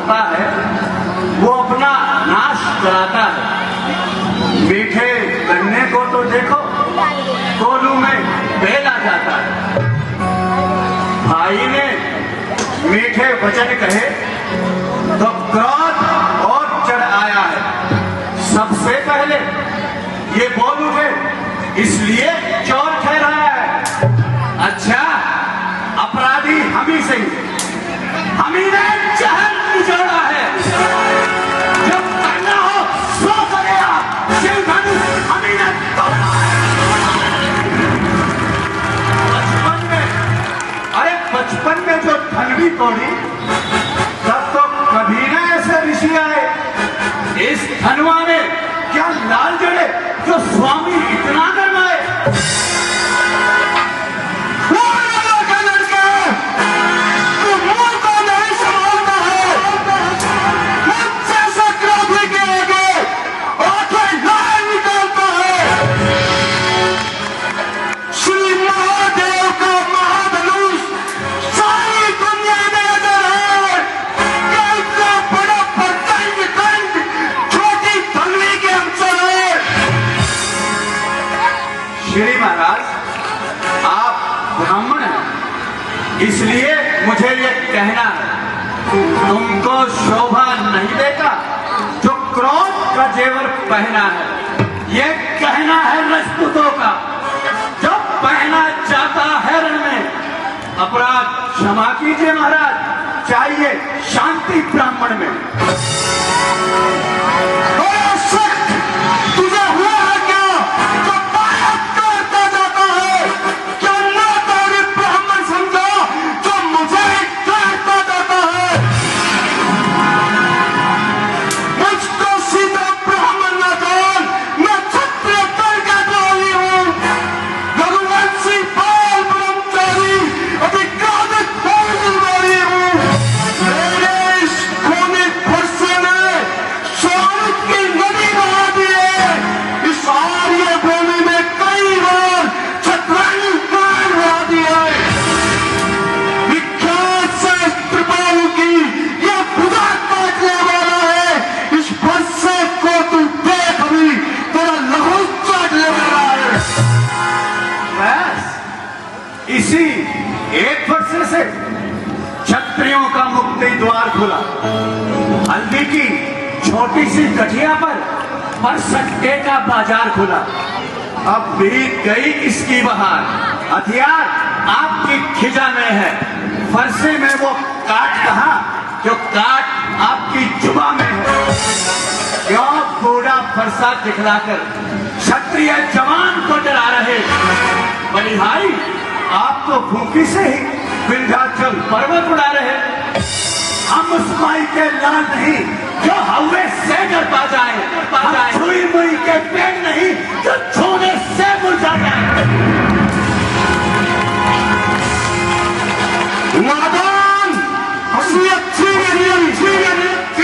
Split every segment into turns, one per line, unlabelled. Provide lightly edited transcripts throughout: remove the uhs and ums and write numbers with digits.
होता है वो अपना नाश कराता है। मीठे गन्ने को तो देखो कोलू में बेल आ जाता है। भाई ने मीठे वचन कहे तो क्रोध और चढ़ आया है। सबसे पहले ये बोल उठे इसलिए चोर ठहराया है। अच्छा, अपराधी हम ही सही, हम ही ने जहर निचोड़ा है। जब करना हो सो करेगा, शिव धनुष हम ही ने तोड़ा है। बचपन में जो धनवी तोड़ी तब तो कभी ना ऐसे ऋषि आए। इस धनवा में क्या लाल जड़े जो स्वामी इतना गरमाए। श्री महाराज, आप ब्राह्मण हैं, इसलिए मुझे ये कहना है, तुमको शोभा नहीं देता जो क्रोध का जेवर पहना है। ये कहना है राजपूतों का, जो पहना जाता है रण में। अपराध क्षमा कीजिए महाराज, चाहिए शांति ब्राह्मण में। इसी एक वर्ष से क्षत्रियों का मुक्ति द्वार खुला। हल्दी की छोटी सी गठिया पर सट्टे का बाजार खुला। अब बीत गई इसकी बहार, हथियार आपकी खिजा में है। फरसे में वो काट कहा जो काट आपकी जुबा में है। क्यों बूढ़ा फरसा दिखलाकर क्षत्रिय जवान को डरा रहे। बलिहारी, आप तो भूखी से ही विंध्याचल पर्वत उड़ा रहे। हम उस माई के लाल नहीं जो हवे से डरता जाए, छुई मुई के पेड़ नहीं जो छूने से मुरझा जाए।
नादान, हंसी अच्छी नहीं,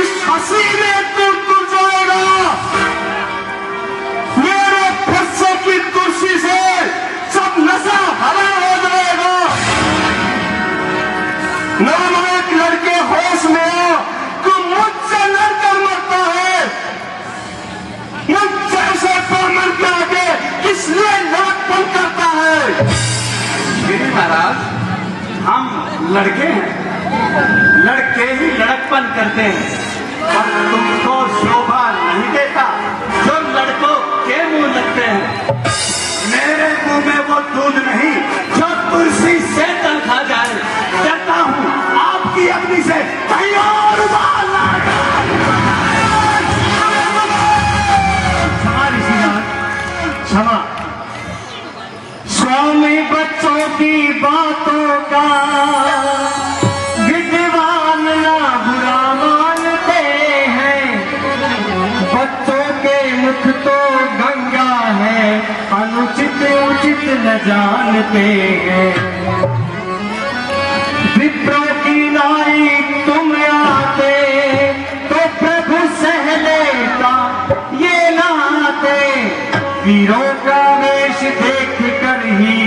इस हंसी में तू तुर जाएगा। मेरे फरसे की कुर्सी से सब नशा हरा हो जाएगा। नालायक लड़के होश में आओ, तू मुझसे लड़कर मरता है। मुझ जैसे ब्राह्मण के आगे किस लिए लड़कपन करता है।
श्री महाराज, हम लड़के हैं, लड़के ही लड़कपन करते हैं। और तुमको शोभा नहीं देता जो लड़कों के मुंह लगते हैं। मेरे मुंह में वो दूध नहीं जो तुलसी से तल खा जाए। डरता हूँ आपकी अग्नि से कहीं और उबाल ना
क्षमा। स्वामी बच्चों की बातों का विद्वान ना बुरा मानते हैं। बच्चों के मुख तो गंगा है, अनुचित उचित न जानते हैं। विप्रों की नाई तुम आते तो प्रभु सह लेता ये नाते। वीरों का वेश देख कर ही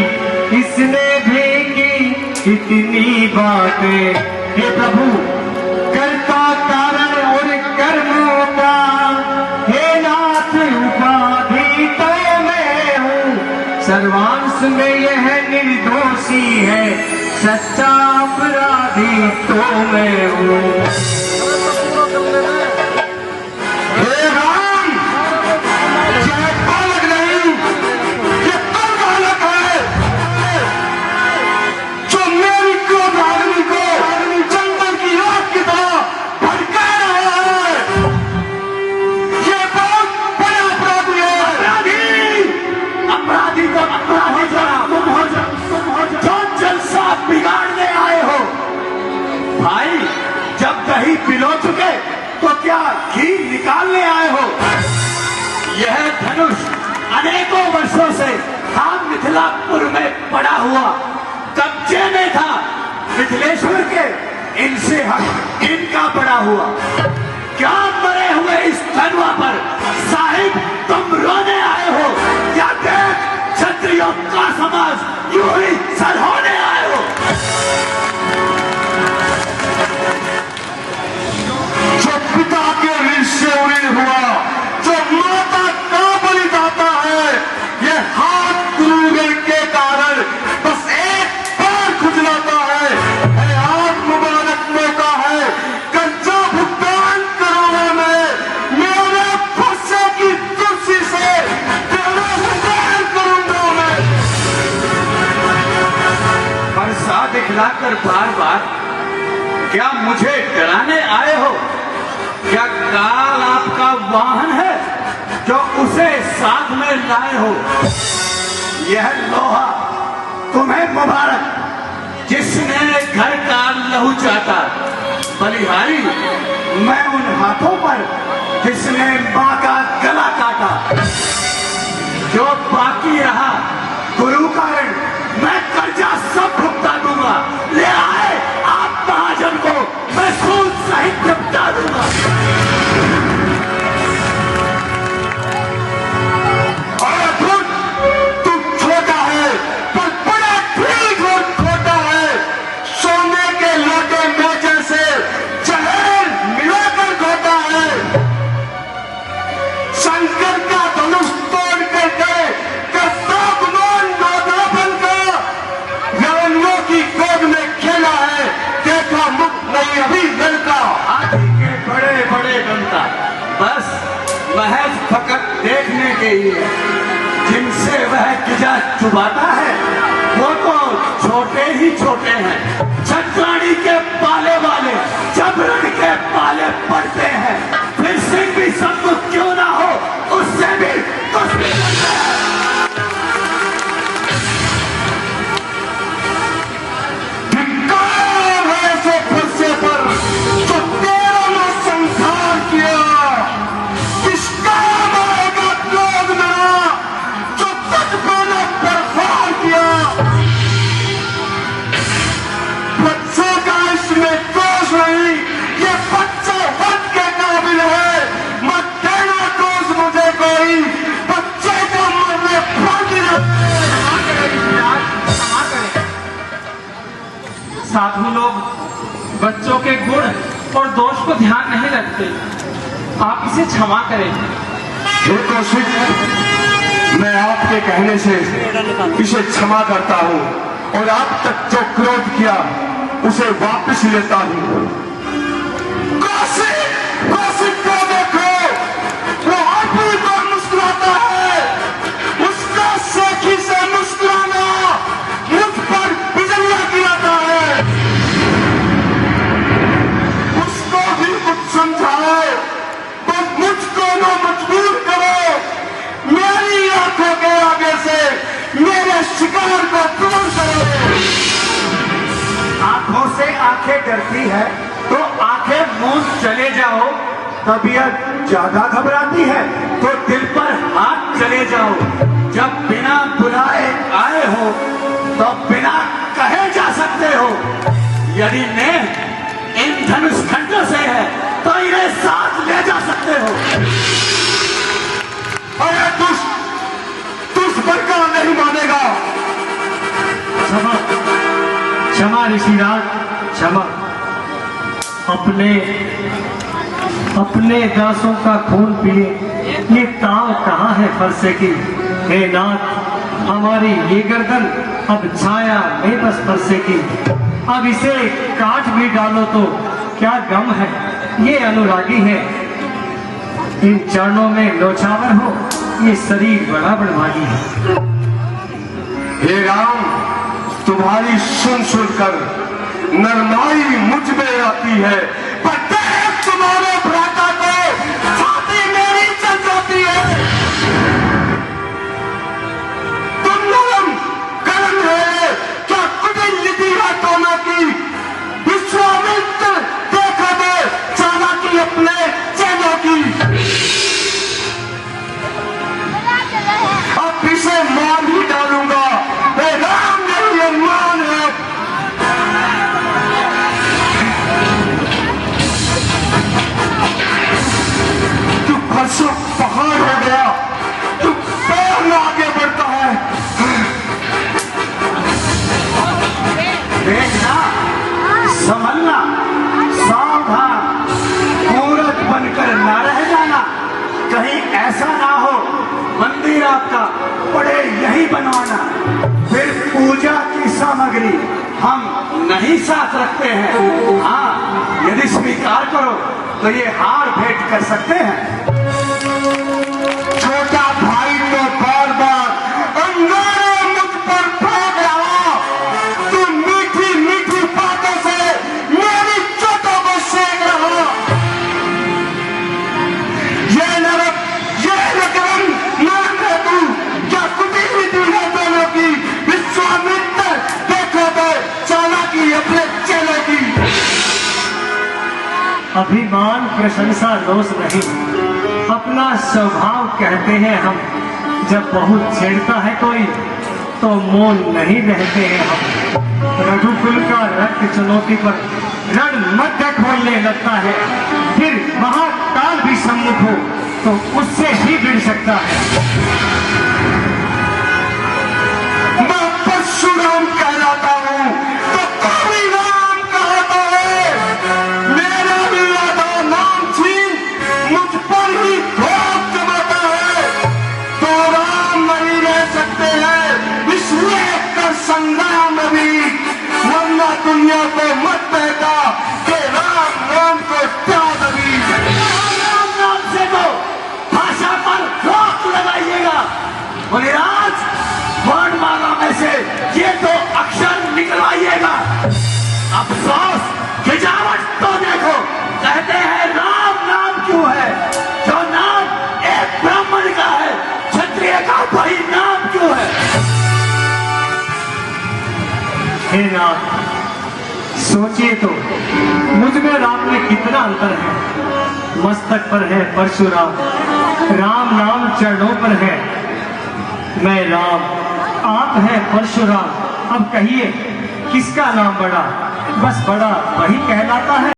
इसने भी की इतनी बातें। हे प्रभु, करता सर्वांश में यह निर्दोषी है, सच्चा अपराधी तो मैं हूँ। हे राम, यह बालक नहीं, ये बालक है जो मेरी क्रोधाग्नि को जंगल की आग की तरह भड़का रहा है। ये बहुत बड़ा अपराधी है।
अपराधी को अपराधी तुम हो जाओ जो जलसा बिगाड़ने आए हो। भाई, जब दही पिलो चुके तो क्या घी निकालने आए हो? यह धनुष अनेकों वर्षों से हम मिथिलापुर में पड़ा हुआ कब्जे में था। मिथिलेश्वर के इनसे हक इनका पड़ा हुआ। क्या मरे हुए इस धनुआ पर साहिब तुम रोने आए हो या देख क्षत्रियों का समाज यूं ही सराहने आए हो?
जो पिता के ऋण से ऋण हुआ, जो माता का बलिदाता है, ये हाथ गुरुगण के कारण बस एक बार खुजलाता है। आज मुबारक मौका है, कर्जा भुगतान करूंगा मैं, मेरे फंसे की तुलसी से तेरा भुगतान करूंगा मैं।
परसा दिखलाकर बार बार क्या मुझे डराने आए हो? क्या काल आपका वाहन है जो उसे साथ में लाए हो? यह लोहा तुम्हें मुबारक जिसने घर का लहू चाटा। बलिहारी मैं उन हाथों पर जिसने मां का गला काटा। जो बाकी रहा गुरु कारण मैं कर्जा सब भुगता दूंगा। ले आए आप महाजन को, मैं सूद सहित निपटा दूंगा।
तू छोटा है पर बड़ा ठीक और खोटा है। सोने के लोटे में जैसे जहर मिलाकर खोटा है। शंकर का धनुष तोड़ कर गए कर्तापमान दादा बनकर यवनियों की गोद में खेला है। देखा मुख नहीं अभी लड़का।
हाथी के बड़े बड़े बनता बस महज फकत देखने के लिए। जिनसे वह किजा चुबाता है वो तो छोटे ही छोटे हैं। छत्राणी के पाले वाले जब रण के पाले पड़ते हैं फिर सिंह भी सब क्यों ना हो उससे भी कुछ भी करते हैं।
धिक्कार है ऐसे फरसे पर जो तेरा ने संसार किया। किसका आएगा क्रोध मेरा जो तुझ पे ने बर्बाद किया। बच्चे का इसमें दोष नहीं, ये बच्चा वध के काबिल है। मत देना दोष मुझे कोई, बच्चे को मरने फांसी
साधु लोग बच्चों के गुण और दोष को ध्यान नहीं रखते। आप इसे क्षमा करें।
हे कौशिक, मैं आपके कहने से इसे क्षमा करता हूँ और आप तक जो क्रोध किया उसे वापस लेता हूँ। कौशिक, कौशिक को देखो, वो अपनी पर मुस्कुराता है। उसका सेखी से मुस्कुराना मुझ पर बिजलियां गिराता है। उसको भी कुछ समझाओ, बस मुझको ना मजबूर करो। मेरी आंखों के आगे से मेरे शिकार को दूर करो।
आंखों से आंखें डरती है तो आंखें मूंद चले जाओ। तबीयत ज्यादा घबराती है तो दिल पर हाथ चले जाओ। जब बिना बुलाए आए हो तो बिना कहे जा सकते हो। यदि नेह इन धनुष खंडों से है तो इन्हें साथ ले जा सकते हो।
अरे दुष्ट का नहीं मानेगा।
क्षमा, क्षमा ऋषिराज, क्षमा। अपने दासों का खून पिए ये ताल कहाँ है फरसे की। हे नाथ,
हमारी ये गर्दन अब छाया में बस बरसेगी। अब इसे काट भी डालो तो क्या गम है, ये अनुरागी है। इन चरणों में लोछावर हो, ये शरीर बड़ा बड़भागी है।
हे राम, तुम्हारी सुन सुनकर नरमाई मुझ में आती है, पर देख तुम्हारे भ्राता को छाती मेरी चल जाती है। तुम नरम कर्म है क्या कुटिल नीति है दोनों की। विश्वामित्र देखा दे चालाकी अपने चेलों की। अब इसे मार ही डालूंगा, हे राम नहीं ये मान है। तू परसों पहाड़ हो गया, तू पैर में आगे बढ़ता है।
देखना, संभलना, सावधान, मूर्ख बनकर न रह जाना। कहीं ऐसा ना हो मंदिर आपका पड़े यही बनवाना। फिर पूजा की सामग्री हम नहीं साथ रखते हैं। हाँ, यदि स्वीकार करो तो ये हार भेंट कर सकते हैं।
छोटा भाई तो बार बार अंगारे मुझ पर फेंक रहा। तू मीठी मीठी बातों से मेरी चोटों को सेक रहा। ये नरक, ये नकरम नाम है तू, क्या कुटिल नीति है दोनों की। विश्वामित्र देखो तो चालाकी अपने चेलों की।
अभिमान प्रशंसा दोष नहीं, अपना स्वभाव कहते हैं हम। जब बहुत छेड़ता है कोई तो मौन नहीं रहते हैं हम। रघुकुल का रक्त चुनौती पर रण मध्य खोलने लगता है। फिर महाकाल भी सम्मुख हो तो उससे भी भिड़ सकता है।
मैं परशुराम कहलाता हूँ तो कोई राम कहता है। मेरा लादा नाम छीन मुझ पर ही धोख जमाता है। तो राम नहीं रह सकते हैं इसलिए कर संग्राम अभी, वरना दुनिया को मत कहता कि राम नाम को त्याग अभी।
राम नाम से तो भाषा पर रोक लगाइएगा। मुनिराज, वर्णमाला में से ये दो अक्षर निकलवाइएगा। अफसोस, गिजावट तो देखो। कहते हैं राम नाम क्यों है, जो नाम एक ब्राह्मण का है, क्षत्रिय का वही नाम क्यों है।
हे नाथ, सोचिए तो मुझ में राम में कितना अंतर है। मस्तक पर है परशुराम, राम नाम चरणों पर है। मैं राम, आप हैं परशुराम। अब कहिए किसका नाम बड़ा? बस बड़ा वही कहलाता है।